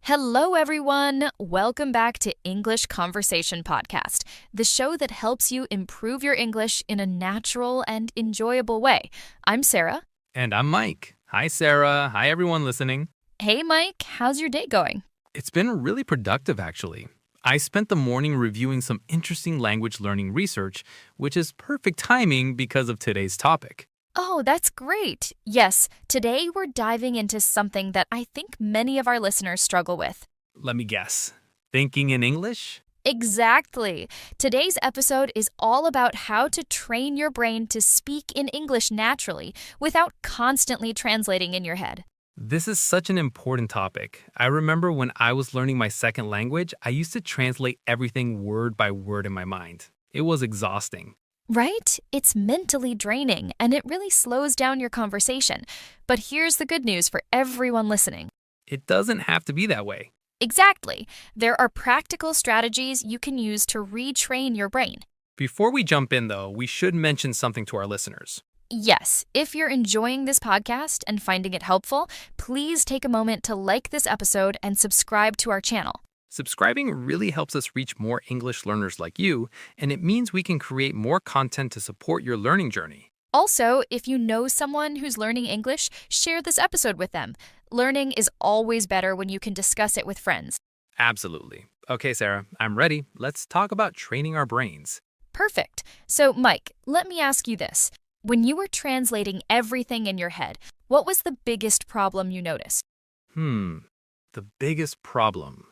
Hello, everyone. Welcome back to English Conversation Podcast, the show that helps you improve your English in a natural and enjoyable way. I'm Sarah. And I'm Mike. Hi, Sarah. Hi, everyone listening. Hey, Mike. How's your day going? It's been really productive, actually. I spent the morning reviewing some interesting language learning research, which is perfect timing because of today's topic. Oh, that's great. Yes, today we're diving into something that I think many of our listeners struggle with. Let me guess. Thinking in English? Exactly. Today's episode is all about how to train your brain to speak in English naturally without constantly translating in your head. This is such an important topic. I remember when I was learning my second language, I used to translate everything word by word in my mind. It was exhausting. Right? It's mentally draining, and it really slows down your conversation. But here's the good news for everyone listening. It doesn't have to be that way. Exactly. There are practical strategies you can use to retrain your brain. Before we jump in, though, we should mention something to our listeners. Yes, if you're enjoying this podcast and finding it helpful, please take a moment to like this episode and subscribe to our channel. Subscribing really helps us reach more English learners like you, and it means we can create more content to support your learning journey. Also, if you know someone who's learning English, share this episode with them. Learning is always better when you can discuss it with friends. Absolutely. Okay, Sarah, I'm ready. Let's talk about training our brains. Perfect. So, Mike, let me ask you this. When you were translating everything in your head, what was the biggest problem you noticed? The biggest problem.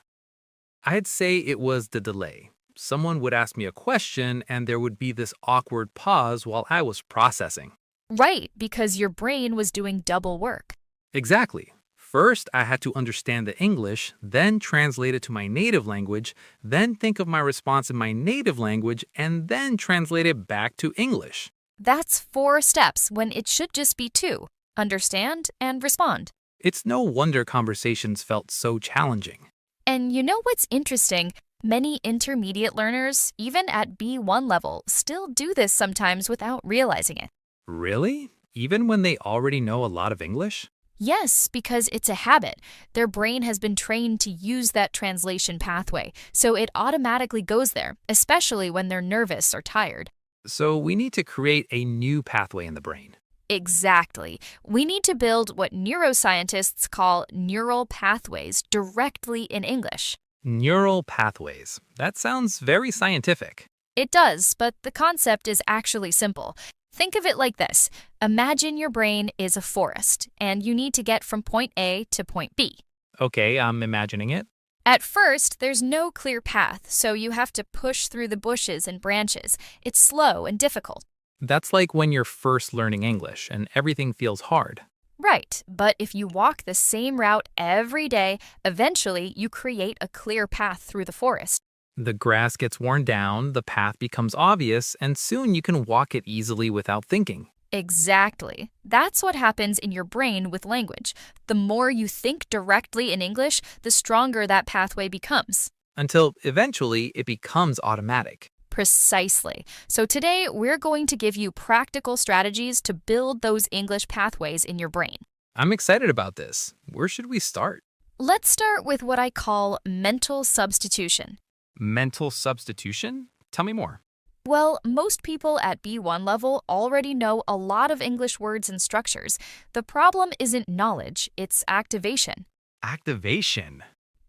I'd say it was the delay. Someone would ask me a question, and there would be this awkward pause while I was processing. Right, because your brain was doing double work. Exactly. First, I had to understand the English, then translate it to my native language, then think of my response in my native language, and then translate it back to English. That's 4 steps when it should just be 2. Understand and respond. It's no wonder conversations felt so challenging. And you know what's interesting? Many intermediate learners, even at B1 level, still do this sometimes without realizing it. Really? Even when they already know a lot of English? Yes, because it's a habit. Their brain has been trained to use that translation pathway, so it automatically goes there, especially when they're nervous or tired. So we need to create a new pathway in the brain. Exactly. We need to build what neuroscientists call neural pathways directly in English. Neural pathways. That sounds very scientific. It does, but the concept is actually simple. Think of it like this. Imagine your brain is a forest, and you need to get from point A to point B. Okay, I'm imagining it. At first, there's no clear path, so you have to push through the bushes and branches. It's slow and difficult. That's like when you're first learning English and everything feels hard. Right, but if you walk the same route every day, eventually you create a clear path through the forest. The grass gets worn down, the path becomes obvious, and soon you can walk it easily without thinking. Exactly. That's what happens in your brain with language. The more you think directly in English, the stronger that pathway becomes. Until eventually it becomes automatic. Precisely. So today, we're going to give you practical strategies to build those English pathways in your brain. I'm excited about this. Where should we start? Let's start with what I call mental substitution. Mental substitution? Tell me more. Well, most people at B1 level already know a lot of English words and structures. The problem isn't knowledge, it's activation. Activation?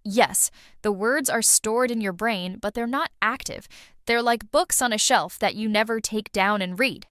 Yes, the words are stored in your brain, but they're not active. They're like books on a shelf that you never take down and read.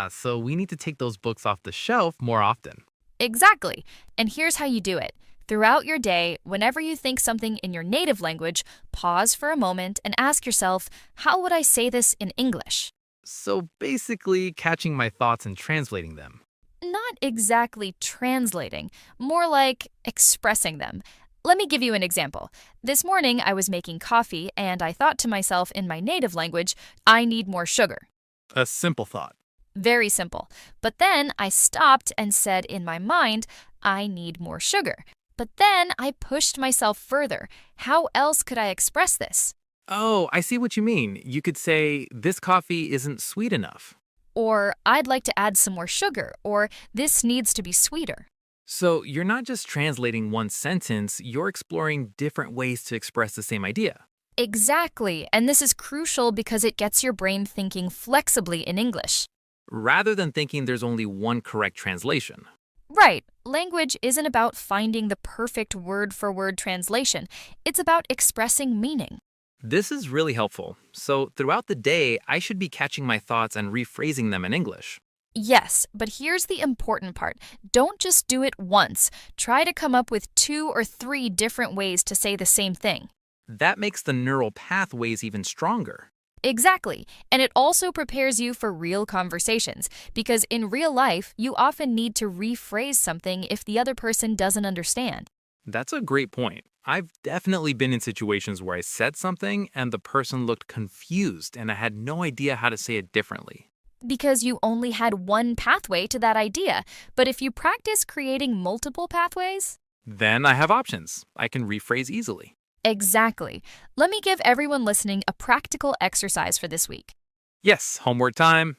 So we need to take those books off the shelf more often. Exactly. And here's how you do it. Throughout your day, whenever you think something in your native language, pause for a moment and ask yourself, how would I say this in English? So basically catching my thoughts and translating them. Not exactly translating, more like expressing them. Let me give you an example. This morning, I was making coffee, and I thought to myself in my native language, I need more sugar. A simple thought. Very simple. But then I stopped and said in my mind, I need more sugar. But then I pushed myself further. How else could I express this? Oh, I see what you mean. You could say, this coffee isn't sweet enough. Or I'd like to add some more sugar, or this needs to be sweeter. So you're not just translating one sentence, you're exploring different ways to express the same idea. Exactly, and this is crucial because it gets your brain thinking flexibly in English. Rather than thinking there's only one correct translation. Right, language isn't about finding the perfect word for word translation, it's about expressing meaning. This is really helpful. So throughout the day, I should be catching my thoughts and rephrasing them in English. Yes, but here's the important part. Don't just do it once. Try to come up with 2 or 3 different ways to say the same thing. That makes the neural pathways even stronger. Exactly. And it also prepares you for real conversations, because in real life, you often need to rephrase something if the other person doesn't understand. That's a great point. I've definitely been in situations where I said something and the person looked confused and I had no idea how to say it differently. Because you only had one pathway to that idea. But if you practice creating multiple pathways, Then I have options. I can rephrase easily. exactly. Let me give everyone listening a practical exercise for this week. Yes, homework time.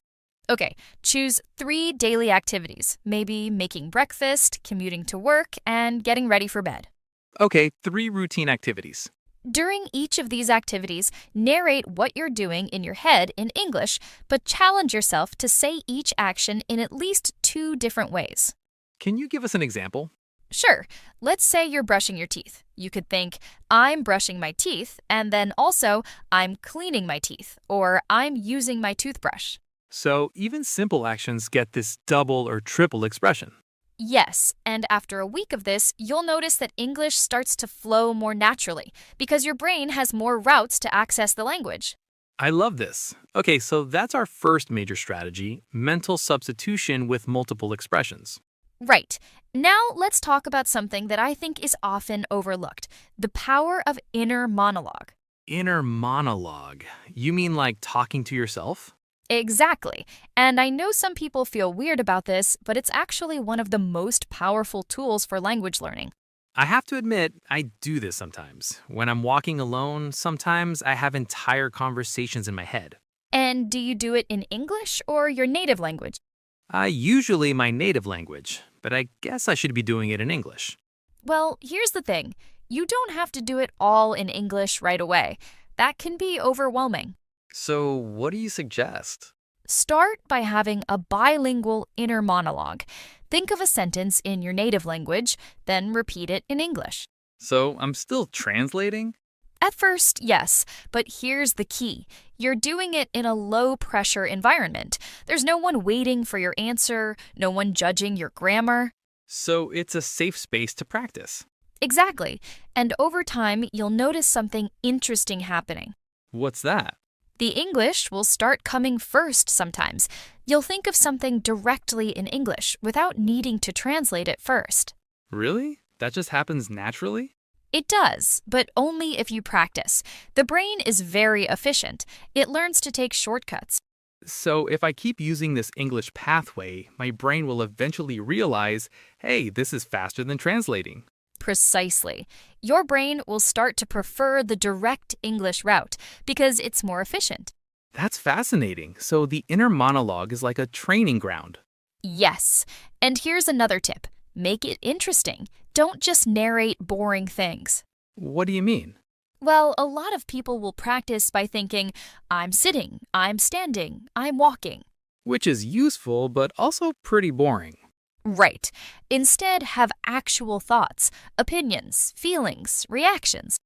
Okay, choose 3 daily activities, maybe making breakfast, commuting to work, and getting ready for bed. Okay, 3 routine activities. During each of these activities, narrate what you're doing in your head in English, but challenge yourself to say each action in at least 2 different ways. Can you give us an example? Sure, let's say you're brushing your teeth. You could think, I'm brushing my teeth, and then also, I'm cleaning my teeth, or I'm using my toothbrush. So even simple actions get this double or triple expression. Yes, and after a week of this, you'll notice that English starts to flow more naturally because your brain has more routes to access the language. I love this. Okay, so that's our first major strategy, mental substitution with multiple expressions. Right. Now let's talk about something that I think is often overlooked, the power of inner monologue. Inner monologue. You mean like talking to yourself? Exactly. And I know some people feel weird about this, but it's actually one of the most powerful tools for language learning. I have to admit, I do this sometimes. When I'm walking alone, sometimes I have entire conversations in my head. And do you do it in English or your native language? Usually my native language, but I guess I should be doing it in English. Well, here's the thing. You don't have to do it all in English right away. That can be overwhelming. So, what do you suggest? Start by having a bilingual inner monologue. Think of a sentence in your native language, then repeat it in English. So, I'm still translating? At first, yes, but here's the key. You're doing it in a low-pressure environment. There's no one waiting for your answer, no one judging your grammar. So, it's a safe space to practice. Exactly. And over time, you'll notice something interesting happening. What's that? The English will start coming first sometimes. You'll think of something directly in English without needing to translate it first. Really? That just happens naturally? It does, but only if you practice. The brain is very efficient. It learns to take shortcuts. So, if I keep using this English pathway, my brain will eventually realize, hey, this is faster than translating. Precisely. Your brain will start to prefer the direct English route because it's more efficient. That's fascinating. So, the inner monologue is like a training ground. Yes. And here's another tip. Make it interesting. Don't just narrate boring things. What do you mean? Well, a lot of people will practice by thinking, I'm sitting, I'm standing, I'm walking. Which is useful, but also pretty boring. Right. Instead, have actual thoughts, opinions, feelings, reactions.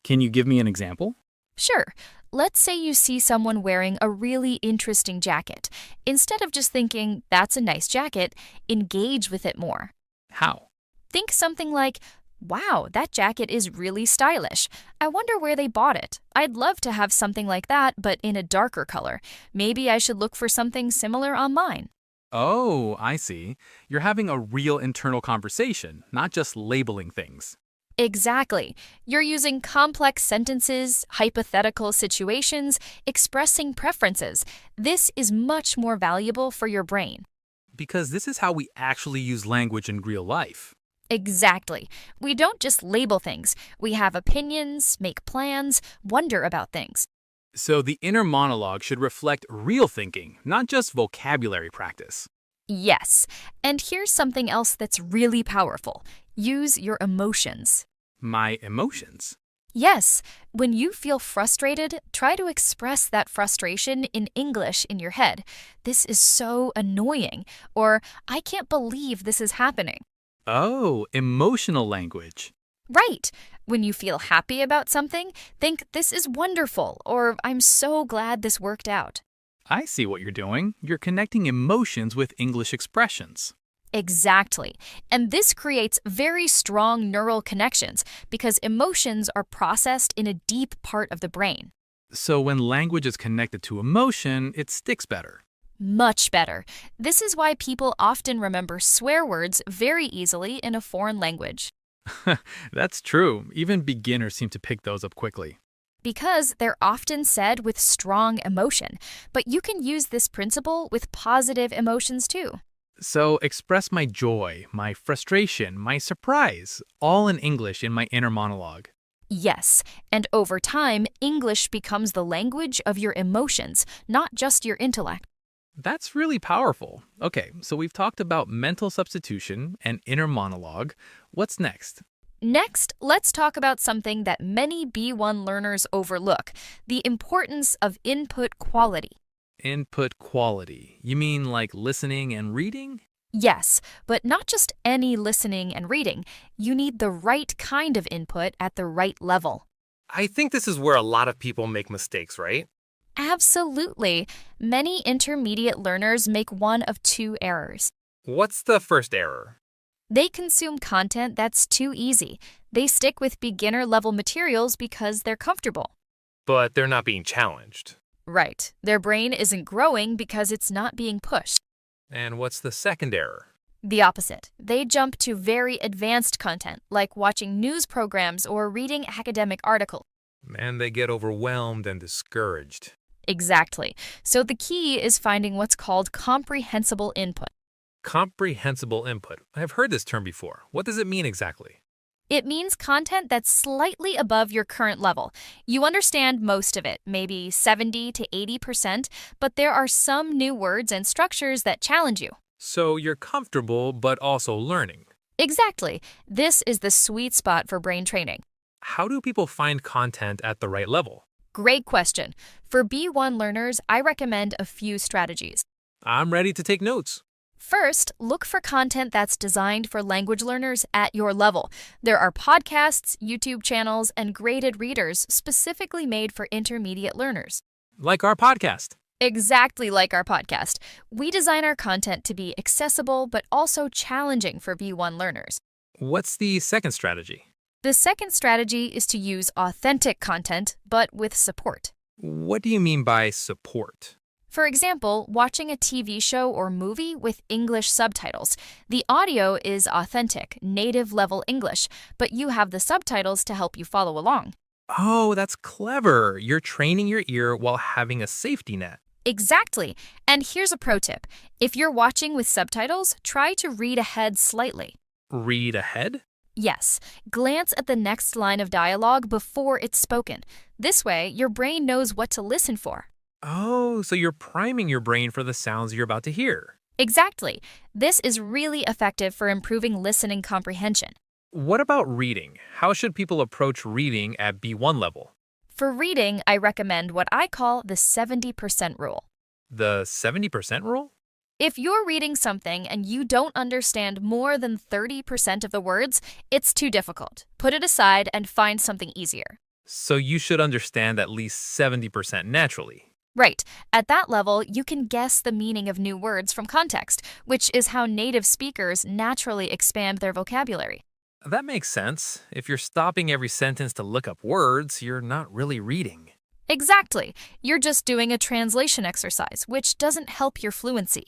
Can you give me an example? Sure. Let's say you see someone wearing a really interesting jacket. Instead of just thinking, that's a nice jacket, engage with it more. How? Think something like, wow, that jacket is really stylish. I wonder where they bought it. I'd love to have something like that, but in a darker color. Maybe I should look for something similar online. Oh, I see. You're having a real internal conversation, not just labeling things. Exactly. You're using complex sentences, hypothetical situations, expressing preferences. This is much more valuable for your brain. Because this is how we actually use language in real life. Exactly. We don't just label things. We have opinions, make plans, wonder about things. So the inner monologue should reflect real thinking, not just vocabulary practice. Yes. And here's something else that's really powerful. Use your emotions. My emotions. Yes, when you feel frustrated, try to express that frustration in English in your head. This is so annoying, or I can't believe this is happening. Oh, emotional language. Right. When you feel happy about something, think this is wonderful, or I'm so glad this worked out. I see what you're doing. You're connecting emotions with English expressions. Exactly. And this creates very strong neural connections because emotions are processed in a deep part of the brain. So when language is connected to emotion, it sticks better. Much better. This is why people often remember swear words very easily in a foreign language. That's true. Even beginners seem to pick those up quickly. Because they're often said with strong emotion, but you can use this principle with positive emotions too. So express my joy, my frustration, my surprise, all in English in my inner monologue. Yes, and over time, English becomes the language of your emotions, not just your intellect. That's really powerful. Okay, so we've talked about mental substitution and inner monologue. What's next? Next, let's talk about something that many B1 learners overlook, the importance of input quality. Input quality. You mean like listening and reading? Yes, but not just any listening and reading. You need the right kind of input at the right level. I think this is where a lot of people make mistakes, right? Absolutely. Many intermediate learners make one of two errors. What's the first error? They consume content that's too easy. They stick with beginner level materials because they're comfortable. But they're not being challenged. Right. Their brain isn't growing because it's not being pushed. And what's the second error? The opposite. They jump to very advanced content, like watching news programs or reading academic articles. And they get overwhelmed and discouraged. Exactly. So the key is finding what's called comprehensible input. Comprehensible input. I've heard this term before. What does it mean exactly? It means content that's slightly above your current level. You understand most of it, maybe 70 to 80%, but there are some new words and structures that challenge you. So you're comfortable but also learning. Exactly. This is the sweet spot for brain training. How do people find content at the right level? Great question. For B1 learners, I recommend a few strategies. I'm ready to take notes. First, look for content that's designed for language learners at your level. There are podcasts, YouTube channels, and graded readers specifically made for intermediate learners. Like our podcast. Exactly like our podcast. We design our content to be accessible but also challenging for B1 learners. What's the second strategy? The second strategy is to use authentic content, but with support. What do you mean by support? For example, watching a TV show or movie with English subtitles. The audio is authentic, native level English, but you have the subtitles to help you follow along. Oh, that's clever. You're training your ear while having a safety net. Exactly. And here's a pro tip. If you're watching with subtitles, try to read ahead slightly. Read ahead? Yes, glance at the next line of dialogue before it's spoken. This way, your brain knows what to listen for. Oh, so you're priming your brain for the sounds you're about to hear. Exactly. This is really effective for improving listening comprehension. What about reading? How should people approach reading at B1 level? For reading, I recommend what I call the 70% rule. The 70% rule? If you're reading something and you don't understand more than 30% of the words, it's too difficult. Put it aside and find something easier. So you should understand at least 70% naturally. Right. At that level, you can guess the meaning of new words from context, which is how native speakers naturally expand their vocabulary. That makes sense. If you're stopping every sentence to look up words, you're not really reading. Exactly. You're just doing a translation exercise, which doesn't help your fluency.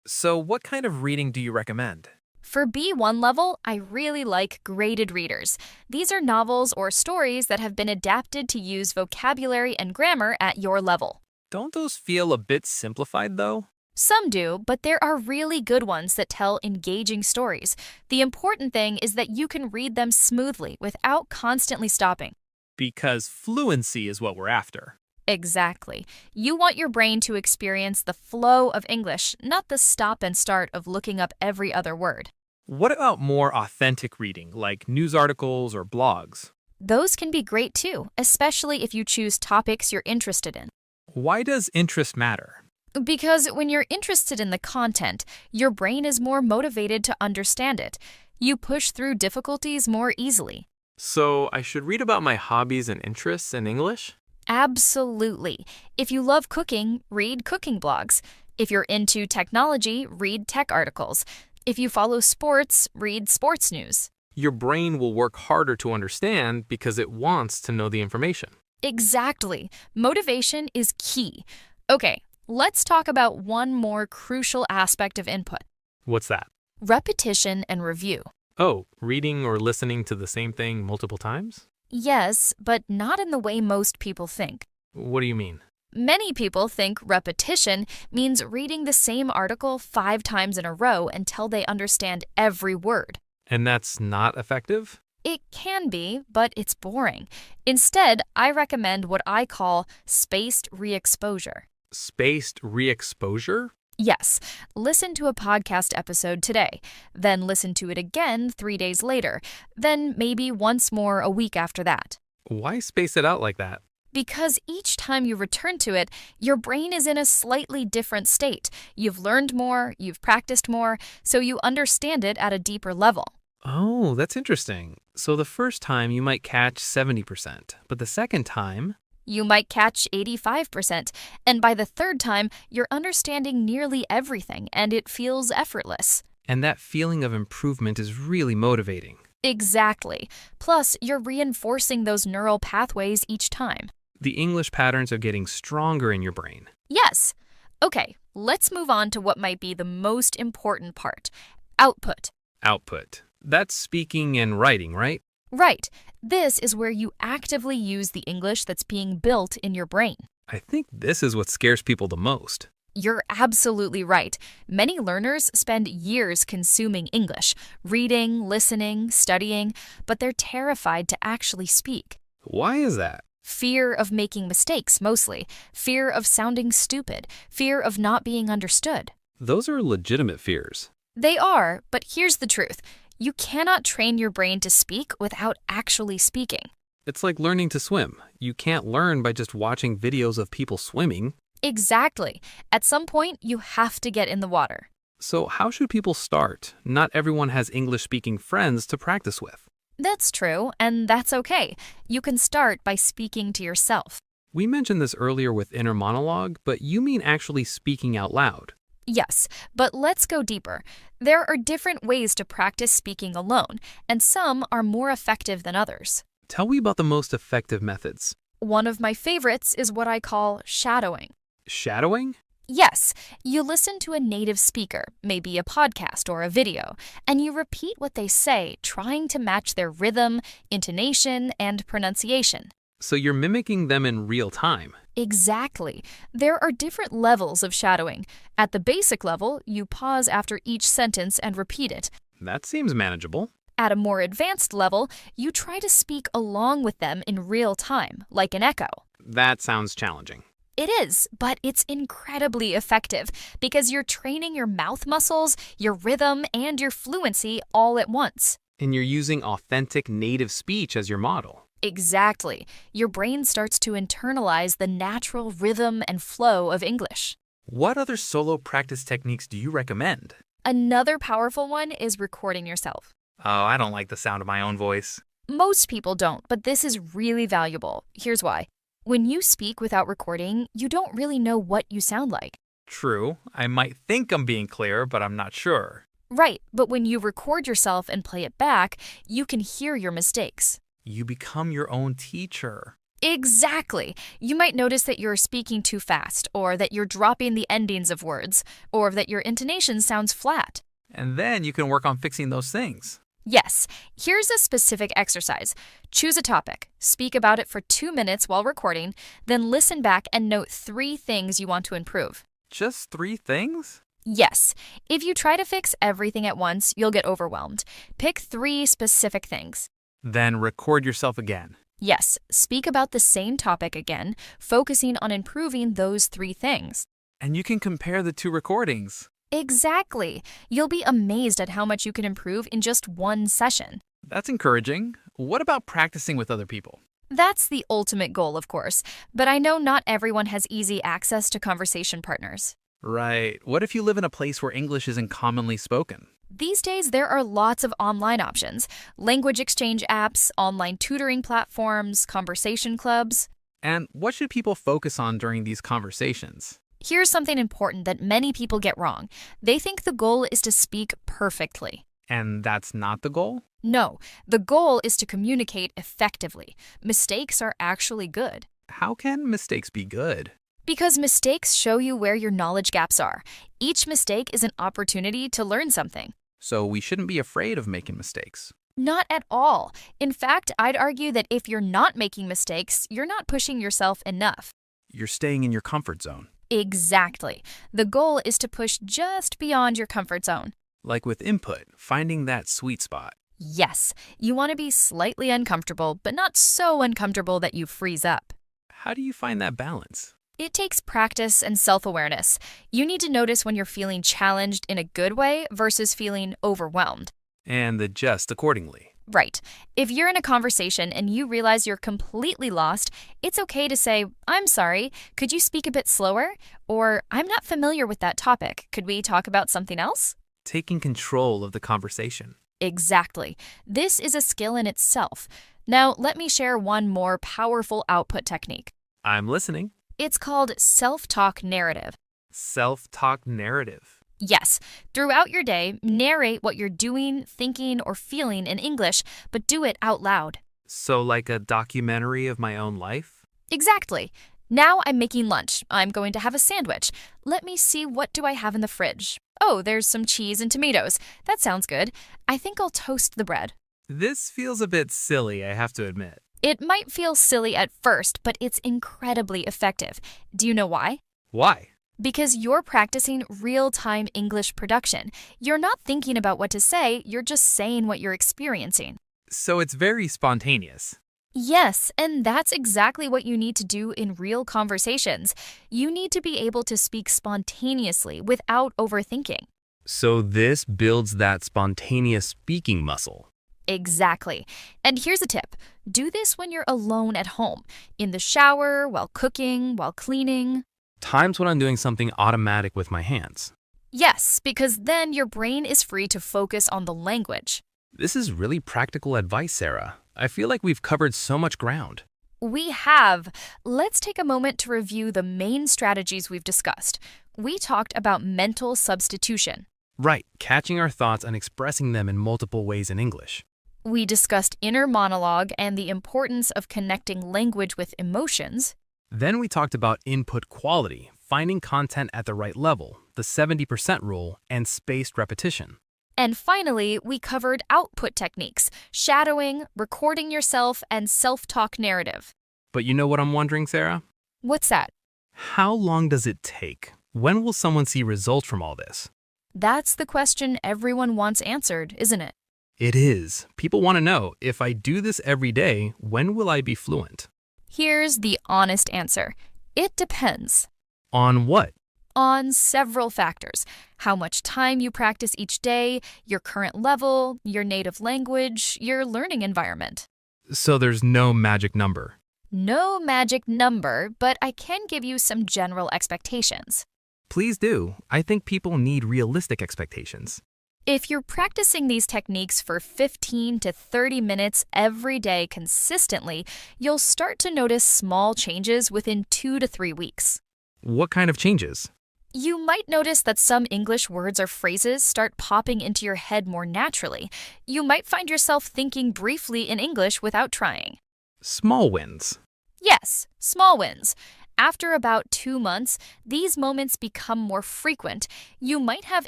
So what kind of reading do you recommend? For B1 level, I really like graded readers. These are novels or stories that have been adapted to use vocabulary and grammar at your level. Don't those feel a bit simplified, though? Some do, but there are really good ones that tell engaging stories. The important thing is that you can read them smoothly without constantly stopping. Because fluency is what we're after. Exactly. You want your brain to experience the flow of English, not the stop and start of looking up every other word. What about more authentic reading, like news articles or blogs? Those can be great too, especially if you choose topics you're interested in. Why does interest matter? Because when you're interested in the content, your brain is more motivated to understand it. You push through difficulties more easily. So I should read about my hobbies and interests in English? Absolutely. If you love cooking, read cooking blogs. If you're into technology, read tech articles. If you follow sports, read sports news. Your brain will work harder to understand because it wants to know the information. Exactly. Motivation is key. Okay, let's talk about one more crucial aspect of input: What's that? repetition and review. Oh, reading or listening to the same thing multiple times? Yes, but not in the way most people think. What do you mean? Many people think repetition means reading the same article 5 times in a row until they understand every word. And that's not effective? It can be, but it's boring. Instead, I recommend what I call spaced re-exposure. Spaced re-exposure? Yes, listen to a podcast episode today, then listen to it again 3 days later, then maybe once more a week after that. Why space it out like that? Because each time you return to it, your brain is in a slightly different state. You've learned more, you've practiced more, so you understand it at a deeper level. Oh, that's interesting. So the first time you might catch 70%, but the second time... You might catch 85%, and by the third time, you're understanding nearly everything, and it feels effortless. And that feeling of improvement is really motivating. Exactly. Plus, you're reinforcing those neural pathways each time. The English patterns are getting stronger in your brain. Yes. Okay, let's move on to what might be the most important part: output. Output. That's speaking and writing, right? Right. This is where you actively use the English that's being built in your brain. I think this is what scares people the most. You're absolutely right. Many learners spend years consuming English, reading, listening, studying, but they're terrified to actually speak. Why is that? Fear of making mistakes, mostly. Fear of sounding stupid. Fear of not being understood. Those are legitimate fears. They are, but here's the truth. You cannot train your brain to speak without actually speaking. It's like learning to swim. You can't learn by just watching videos of people swimming. Exactly. At some point, you have to get in the water. So how should people start? Not everyone has English-speaking friends to practice with. That's true, and that's okay. You can start by speaking to yourself. We mentioned this earlier with inner monologue, but you mean actually speaking out loud. Yes, but let's go deeper. There are different ways to practice speaking alone, and some are more effective than others. Tell me about the most effective methods. One of my favorites is what I call shadowing. Shadowing? Yes, you listen to a native speaker, maybe a podcast or a video, and you repeat what they say, trying to match their rhythm, intonation, and pronunciation. So you're mimicking them in real time. Exactly. There are different levels of shadowing. At the basic level, you pause after each sentence and repeat it. That seems manageable. At a more advanced level, you try to speak along with them in real time, like an echo. That sounds challenging. It is, but it's incredibly effective because you're training your mouth muscles, your rhythm, and your fluency all at once. And you're using authentic native speech as your model. Exactly. Your brain starts to internalize the natural rhythm and flow of English. What other solo practice techniques do you recommend? Another powerful one is recording yourself. Oh, I don't like the sound of my own voice. Most people don't, but this is really valuable. Here's why. When you speak without recording, you don't really know what you sound like. True, I might think I'm being clear, but I'm not sure. Right, but when you record yourself and play it back, you can hear your mistakes. You become your own teacher. Exactly. You might notice that you're speaking too fast, or that you're dropping the endings of words, or that your intonation sounds flat. And then you can work on fixing those things. Yes, here's a specific exercise. Choose a topic, speak about it for 2 minutes while recording, then listen back and note 3 things you want to improve. Just 3 things? Yes, if you try to fix everything at once, you'll get overwhelmed. Pick 3 specific things. Then record yourself again. Yes, speak about the same topic again, focusing on improving those three things. And you can compare the two recordings. Exactly. You'll be amazed at how much you can improve in just one session. That's encouraging. What about practicing with other people? That's the ultimate goal, of course, but I know not everyone has easy access to conversation partners. Right. What if you live in a place where English isn't commonly spoken? These days, there are lots of online options, language exchange apps, online tutoring platforms, conversation clubs. And what should people focus on during these conversations? Here's something important that many people get wrong. They think the goal is to speak perfectly. And that's not the goal? No, the goal is to communicate effectively. Mistakes are actually good. How can mistakes be good? Because mistakes show you where your knowledge gaps are. Each mistake is an opportunity to learn something. So we shouldn't be afraid of making mistakes. Not at all. In fact, I'd argue that if you're not making mistakes, you're not pushing yourself enough. You're staying in your comfort zone. Exactly. The goal is to push just beyond your comfort zone. Like with input, finding that sweet spot. Yes, you want to be slightly uncomfortable, but not so uncomfortable that you freeze up. How do you find that balance? It takes practice and self-awareness. You need to notice when you're feeling challenged in a good way versus feeling overwhelmed. And adjust accordingly. Right. If you're in a conversation and you realize you're completely lost, it's okay to say, "I'm sorry, could you speak a bit slower?" Or, "I'm not familiar with that topic. Could we talk about something else?" Taking control of the conversation. Exactly. This is a skill in itself. Now, let me share one more powerful output technique. I'm listening. It's called self-talk narrative. Self-talk narrative. Yes, throughout your day, narrate what you're doing, thinking, or feeling in English, but do it out loud. So like a documentary of my own life? Exactly. Now I'm making lunch. I'm going to have a sandwich. Let me see, what do I have in the fridge? Oh, there's some cheese and tomatoes. That sounds good. I think I'll toast the bread. This feels a bit silly, I have to admit. It might feel silly at first, but it's incredibly effective. Do you know why? Why? Because you're practicing real-time English production. You're not thinking about what to say, you're just saying what you're experiencing. So it's very spontaneous. Yes, and that's exactly what you need to do in real conversations. You need to be able to speak spontaneously without overthinking. So this builds that spontaneous speaking muscle. Exactly. And here's a tip. Do this when you're alone at home, in the shower, while cooking, while cleaning. Times when I'm doing something automatic with my hands. Yes, because then your brain is free to focus on the language. This is really practical advice, Sarah. I feel like we've covered so much ground. We have. Let's take a moment to review the main strategies we've discussed. We talked about mental substitution. Right, catching our thoughts and expressing them in multiple ways in English. We discussed inner monologue and the importance of connecting language with emotions. Then we talked about input quality, finding content at the right level, the 70% rule, and spaced repetition. And finally, we covered output techniques, shadowing, recording yourself, and self-talk narrative. But you know what I'm wondering, Sarah? What's that? How long does it take? When will someone see results from all this? That's the question everyone wants answered, isn't it? It is. People want to know, if I do this every day, when will I be fluent? Here's the honest answer. It depends. On what? On several factors. How much time you practice each day, your current level, your native language, your learning environment. So there's no magic number. No magic number, but I can give you some general expectations. Please do. I think people need realistic expectations. If you're practicing these techniques for 15 to 30 minutes every day consistently, you'll start to notice small changes within 2 to 3 weeks. What kind of changes? You might notice that some English words or phrases start popping into your head more naturally. You might find yourself thinking briefly in English without trying. Small wins. Yes, small wins. After about 2 months, these moments become more frequent. You might have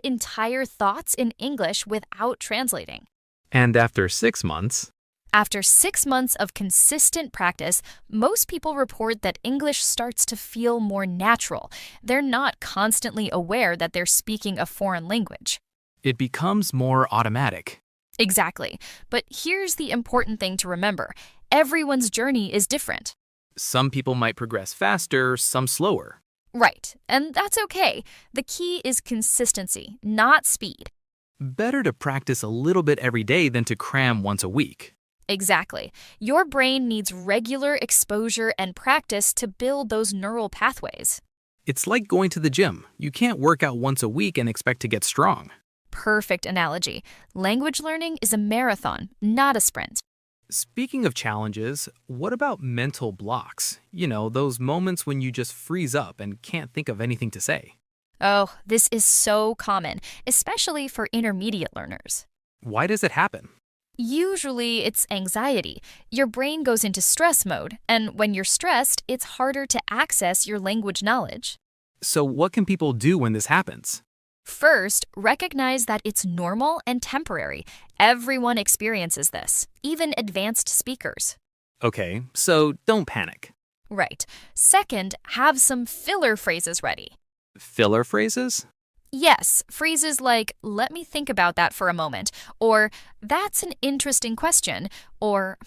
entire thoughts in English without translating. And after 6 months? After 6 months of consistent practice, most people report that English starts to feel more natural. They're not constantly aware that they're speaking a foreign language. It becomes more automatic. Exactly. But here's the important thing to remember. Everyone's journey is different. Some people might progress faster, some slower. Right, and that's okay. The key is consistency, not speed. Better to practice a little bit every day than to cram once a week. Exactly. Your brain needs regular exposure and practice to build those neural pathways. It's like going to the gym. You can't work out once a week and expect to get strong. Perfect analogy. Language learning is a marathon, not a sprint. Speaking of challenges, what about mental blocks? Those moments when you just freeze up and can't think of anything to say. Oh, this is so common, especially for intermediate learners. Why does it happen? Usually, it's anxiety. Your brain goes into stress mode, and when you're stressed, it's harder to access your language knowledge. So what can people do when this happens? First, recognize that it's normal and temporary. Everyone experiences this, even advanced speakers. Okay, so don't panic. Right. Second, have some filler phrases ready. Filler phrases? Yes, phrases like, let me think about that for a moment, or that's an interesting question, or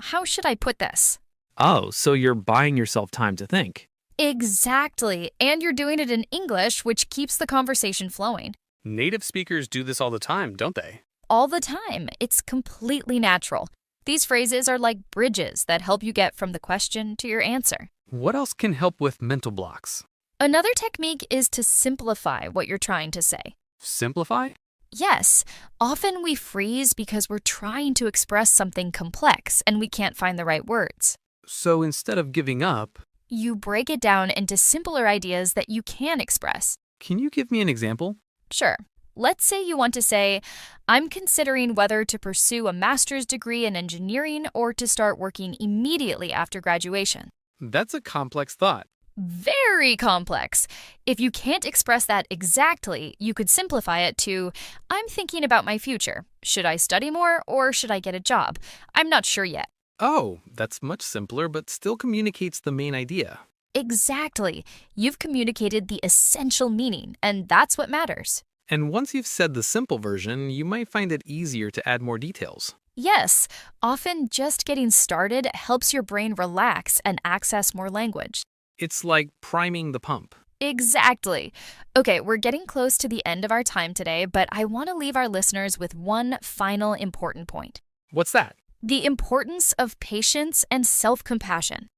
how should I put this? Oh, so you're buying yourself time to think. Exactly, and you're doing it in English, which keeps the conversation flowing. Native speakers do this all the time, don't they? All the time. It's completely natural. These phrases are like bridges that help you get from the question to your answer. What else can help with mental blocks? Another technique is to simplify what you're trying to say. Simplify? Yes, often we freeze because we're trying to express something complex and we can't find the right words. So instead of giving up, You break it down into simpler ideas that you can express. can you give me an example? Sure. Let's say you want to say, I'm considering whether to pursue a master's degree in engineering or to start working immediately after graduation. That's a complex thought. Very complex. If you can't express that exactly, you could simplify it to, I'm thinking about my future. Should I study more or should I get a job? I'm not sure yet. Oh, that's much simpler, but still communicates the main idea. Exactly. You've communicated the essential meaning, and that's what matters. And once you've said the simple version, you might find it easier to add more details. Yes, often just getting started helps your brain relax and access more language. It's like priming the pump. Exactly. Okay, we're getting close to the end of our time today, but I want to leave our listeners with one final important point. What's that? The importance of patience and self-compassion.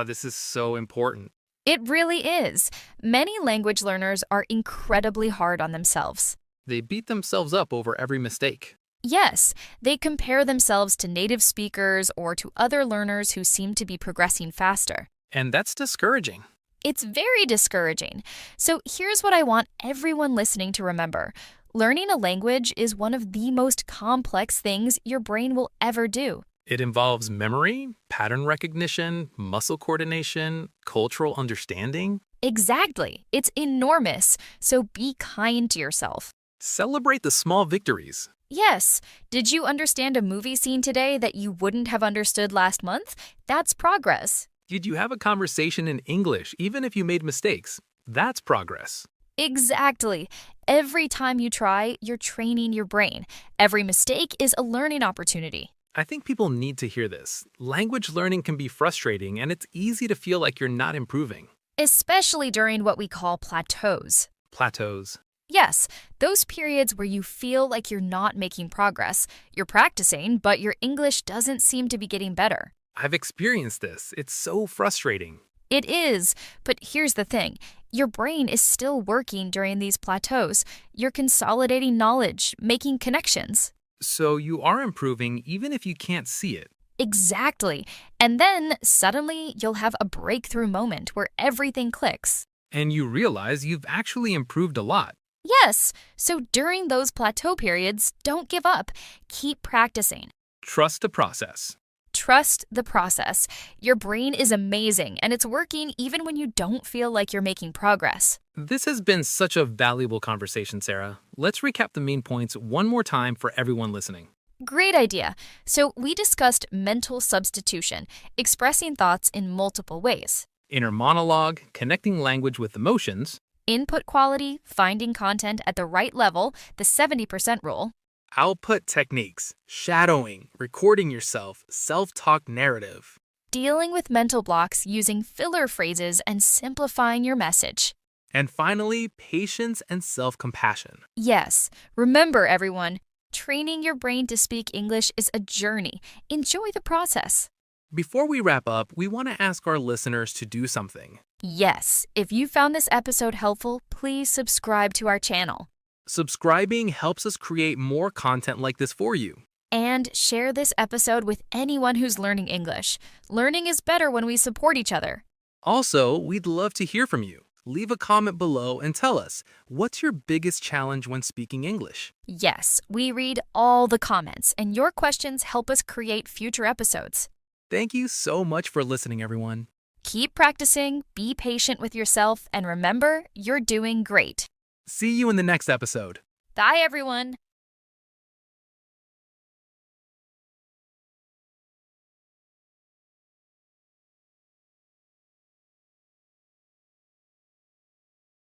This is so important. It really is. Many language learners are incredibly hard on themselves. They beat themselves up over every mistake. Yes, they compare themselves to native speakers or to other learners who seem to be progressing faster. And that's discouraging. It's very discouraging. So here's what I want everyone listening to remember. Learning a language is one of the most complex things your brain will ever do. It involves memory, pattern recognition, muscle coordination, cultural understanding. Exactly. It's enormous. So be kind to yourself. Celebrate the small victories. Yes. Did you understand a movie scene today that you wouldn't have understood last month? That's progress. Did you have a conversation in English even if you made mistakes? That's progress. Exactly. Every time you try, you're training your brain. Every mistake is a learning opportunity. I think people need to hear this. Language learning can be frustrating, and it's easy to feel like you're not improving. Especially during what we call plateaus. Plateaus. Yes, those periods where you feel like you're not making progress. You're practicing, but your English doesn't seem to be getting better. I've experienced this. It's so frustrating. It is, but here's the thing. Your brain is still working during these plateaus. You're consolidating knowledge, making connections. So you are improving even if you can't see it. Exactly. And then suddenly you'll have a breakthrough moment where everything clicks. And you realize you've actually improved a lot. Yes, so during those plateau periods, don't give up. Keep practicing. Trust the process. Trust the process. Your brain is amazing, and it's working even when you don't feel like you're making progress. This has been such a valuable conversation, Sarah. Let's recap the main points one more time for everyone listening. Great idea. So we discussed mental substitution, expressing thoughts in multiple ways. Inner monologue, connecting language with emotions. Input quality, finding content at the right level, the 70% rule. Output techniques, shadowing, recording yourself, self-talk narrative. Dealing with mental blocks using filler phrases and simplifying your message. And finally, patience and self-compassion. Yes, remember everyone, training your brain to speak English is a journey. Enjoy the process. Before we wrap up, we want to ask our listeners to do something. Yes, if you found this episode helpful, please subscribe to our channel. Subscribing helps us create more content like this for you. And share this episode with anyone who's learning English. Learning is better when we support each other. Also, we'd love to hear from you. Leave a comment below and tell us, what's your biggest challenge when speaking English? Yes, we read all the comments, and your questions help us create future episodes. Thank you so much for listening, everyone. Keep practicing, be patient with yourself, and remember, you're doing great. See you in the next episode. Bye, everyone.